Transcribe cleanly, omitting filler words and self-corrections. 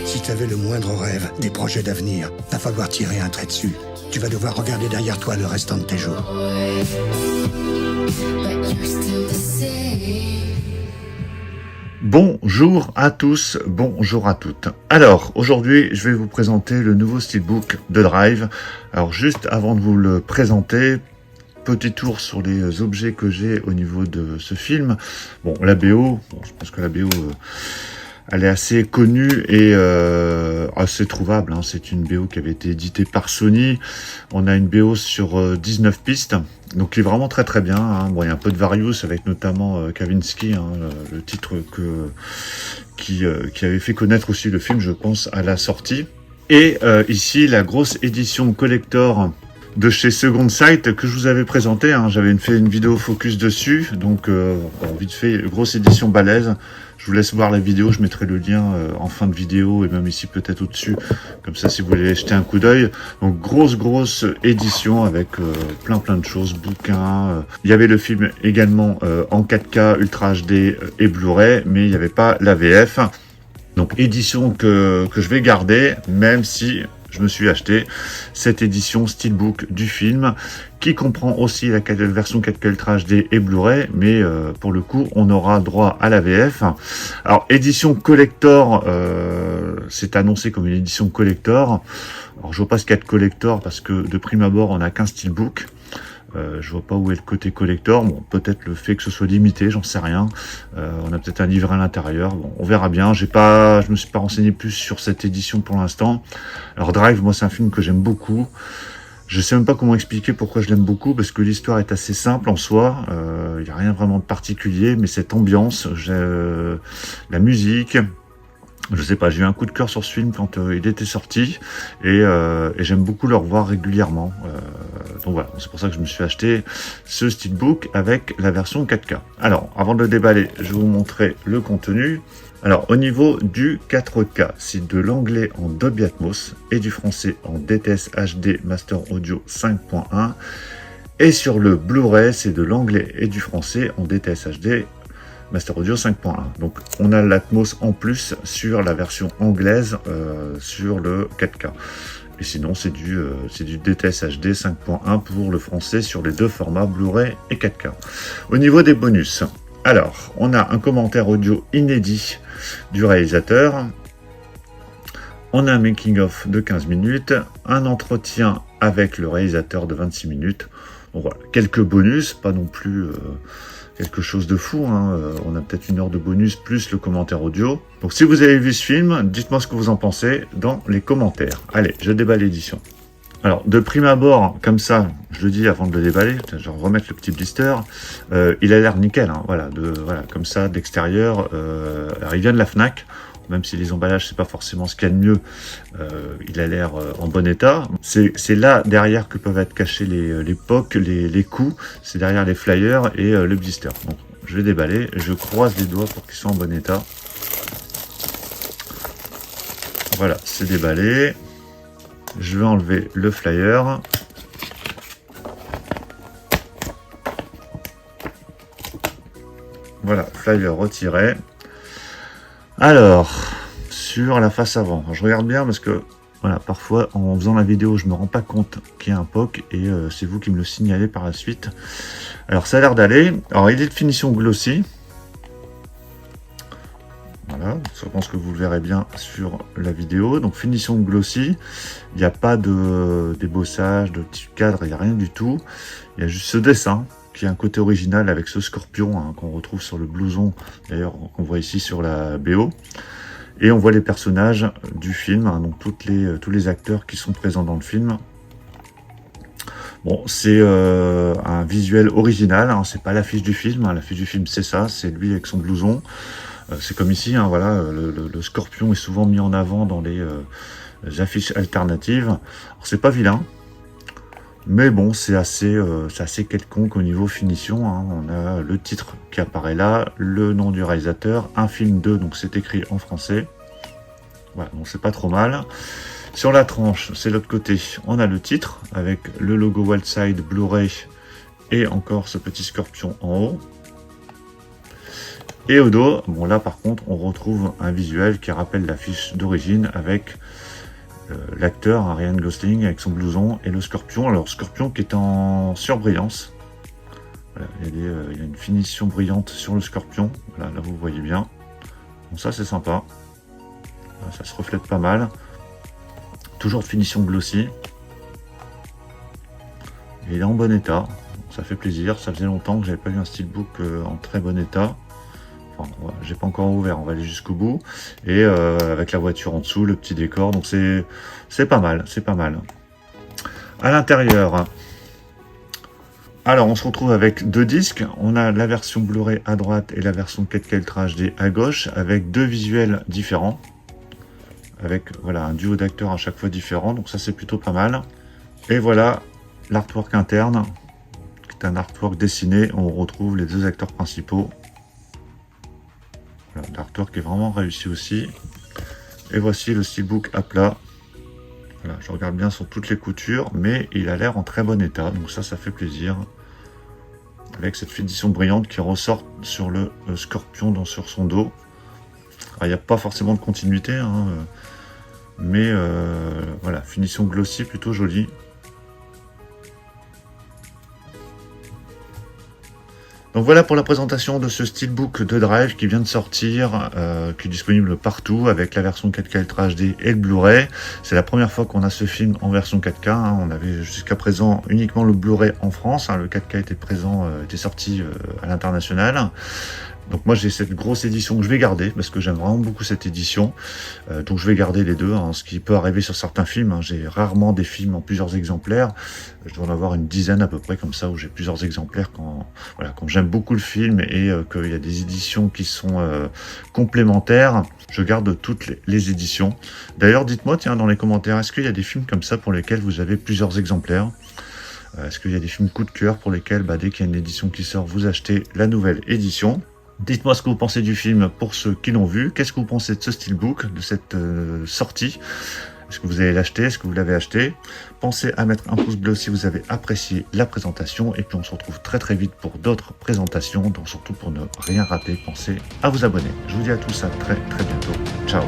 Si tu avais le moindre rêve, des projets d'avenir, va falloir tirer un trait dessus. Tu vas devoir regarder derrière toi le restant de tes jours. Bonjour à tous, bonjour à toutes. Alors, aujourd'hui, je vais vous présenter le nouveau steelbook de Drive. Alors, juste avant de vous le présenter, petit tour sur les objets que j'ai au niveau de ce film. Bon, la BO, je pense que la BO, elle est assez connue et assez trouvable. Hein. C'est une BO qui avait été éditée par Sony. On a une BO sur 19 pistes, donc qui est vraiment très très bien. Hein. Bon, il y a un peu de Various avec notamment Kavinsky, hein, le titre qui avait fait connaître aussi le film, je pense, à la sortie. Et ici, la grosse édition collector de chez Second Sight que je vous avais présenté, hein. J'avais fait une vidéo focus dessus, donc vite fait, grosse édition balèze. Je vous laisse voir la vidéo, je mettrai le lien en fin de vidéo et même ici peut-être au-dessus, comme ça si vous voulez jeter un coup d'œil. Donc grosse édition avec plein de choses, bouquins. Il y avait le film également en 4K, Ultra HD et Blu-ray, mais il n'y avait pas la VF. Donc édition que je vais garder, même si je me suis acheté cette édition steelbook du film qui comprend aussi la version 4K Ultra HD et Blu-ray, mais pour le coup on aura droit à la VF. Alors édition collector, c'est annoncé comme une édition collector. Alors je vois pas ce qu'il y a de collector parce que de prime abord on n'a qu'un steelbook. Je vois pas où est le côté collector. Bon, peut-être le fait que ce soit limité, j'en sais rien. On a peut-être un livret à l'intérieur. Bon, on verra bien. Je me suis pas renseigné plus sur cette édition pour l'instant. Alors Drive, moi, c'est un film que j'aime beaucoup. Je sais même pas comment expliquer pourquoi je l'aime beaucoup, parce que l'histoire est assez simple en soi. Il y a rien vraiment de particulier, mais cette ambiance, la musique. Je sais pas, j'ai eu un coup de cœur sur ce film quand il était sorti et j'aime beaucoup le revoir régulièrement. Donc voilà, c'est pour ça que je me suis acheté ce steelbook avec la version 4K. Alors, avant de le déballer, je vais vous montrer le contenu. Alors, au niveau du 4K, c'est de l'anglais en Dolby Atmos et du français en DTS HD Master Audio 5.1. Et sur le Blu-ray, c'est de l'anglais et du français en DTS HD Master Audio 5.1. Donc on a l'Atmos en plus sur la version anglaise sur le 4K. Et sinon c'est du DTS HD 5.1 pour le français sur les deux formats Blu-ray et 4K. Au niveau des bonus, alors on a un commentaire audio inédit du réalisateur. On a un making-of de 15 minutes, un entretien avec le réalisateur de 26 minutes. Donc voilà, quelques bonus, pas non plus quelque chose de fou, hein. On a peut-être 1 heure de bonus plus le commentaire audio. Donc si vous avez vu ce film, dites-moi ce que vous en pensez dans les commentaires. Allez, je déballe l'édition. Alors de prime abord, comme ça, je le dis avant de le déballer, je vais remettre le petit blister, il a l'air nickel, hein, voilà, comme ça, d'extérieur. Alors il vient de la Fnac, même si les emballages c'est pas forcément ce qu'il y a de mieux, il a l'air en bon état. C'est là derrière que peuvent être cachés les POC, les coups, c'est derrière les flyers et le blister. Donc je vais déballer, je croise les doigts pour qu'ils soient en bon état. Voilà, c'est déballé. Je vais enlever le flyer. Voilà, flyer retiré. Alors, sur la face avant, je regarde bien parce que voilà, parfois en faisant la vidéo, je me rends pas compte qu'il y a un POC et c'est vous qui me le signalez par la suite. Alors, ça a l'air d'aller. Alors, il est de finition glossy. Voilà, je pense que vous le verrez bien sur la vidéo. Donc, finition glossy. Il n'y a pas de débossage, de petit cadre, il n'y a rien du tout. Il y a juste ce dessin qui a un côté original avec ce scorpion, hein, qu'on retrouve sur le blouson, d'ailleurs qu'on voit ici sur la BO. Et on voit les personnages du film, hein, donc tous les acteurs qui sont présents dans le film. Bon, c'est un visuel original, hein, c'est pas l'affiche du film, hein, l'affiche du film c'est ça, c'est lui avec son blouson. C'est comme ici, hein, voilà, le scorpion est souvent mis en avant dans les affiches alternatives. Alors c'est pas vilain, mais bon, c'est assez quelconque au niveau finition, hein. On a le titre qui apparaît là, le nom du réalisateur, un film 2, donc c'est écrit en français. Voilà, donc c'est pas trop mal. Sur la tranche, c'est l'autre côté, on a le titre avec le logo Wildside Blu-ray et encore ce petit scorpion en haut. Et au dos, bon là par contre, on retrouve un visuel qui rappelle l'affiche d'origine avec l'acteur Ryan Gosling avec son blouson et le scorpion. Alors scorpion qui est en surbrillance. Voilà, il y a une finition brillante sur le scorpion. Voilà, là vous voyez bien. Donc ça c'est sympa. Voilà, ça se reflète pas mal. Toujours de finition glossy. Et il est en bon état. Donc, ça fait plaisir. Ça faisait longtemps que j'avais pas vu un steelbook en très bon état. Enfin, j'ai pas encore ouvert, on va aller jusqu'au bout. Et avec la voiture en dessous, le petit décor. Donc c'est pas mal, c'est pas mal. À l'intérieur, alors on se retrouve avec deux disques. On a la version Blu-ray à droite et la version 4K Ultra HD à gauche, avec deux visuels différents. Avec voilà un duo d'acteurs à chaque fois différent. Donc ça c'est plutôt pas mal. Et voilà l'artwork interne, qui est un artwork dessiné. On retrouve les deux acteurs principaux. Voilà, l'artwork est vraiment réussi aussi. Et voici le steelbook à plat. Voilà, je regarde bien sur toutes les coutures, mais il a l'air en très bon état. Donc ça fait plaisir. Avec cette finition brillante qui ressort sur le scorpion sur son dos. Il n'y a pas forcément de continuité, hein, mais voilà, finition glossy plutôt jolie. Donc voilà pour la présentation de ce steelbook de Drive qui vient de sortir, qui est disponible partout avec la version 4K Ultra HD et le Blu-ray. C'est la première fois qu'on a ce film en version 4K. Hein. On avait jusqu'à présent uniquement le Blu-ray en France. Hein. Le 4K était sorti à l'international. Donc moi j'ai cette grosse édition que je vais garder parce que j'aime vraiment beaucoup cette édition. Donc je vais garder les deux, hein, ce qui peut arriver sur certains films. Hein. J'ai rarement des films en plusieurs exemplaires. Je dois en avoir une dizaine à peu près comme ça où j'ai plusieurs exemplaires quand j'aime beaucoup le film et qu'il y a des éditions qui sont complémentaires. Je garde toutes les éditions. D'ailleurs dites-moi tiens dans les commentaires, est-ce qu'il y a des films comme ça pour lesquels vous avez plusieurs exemplaires ? Est-ce qu'il y a des films coup de cœur pour lesquels dès qu'il y a une édition qui sort, vous achetez la nouvelle édition ? Dites-moi ce que vous pensez du film pour ceux qui l'ont vu. Qu'est-ce que vous pensez de ce steelbook, de cette sortie ? Est-ce que vous allez l'acheter ? Est-ce que vous l'avez acheté ? Pensez à mettre un pouce bleu si vous avez apprécié la présentation. Et puis on se retrouve très très vite pour d'autres présentations. Donc surtout pour ne rien rater, pensez à vous abonner. Je vous dis à tous à très très bientôt. Ciao !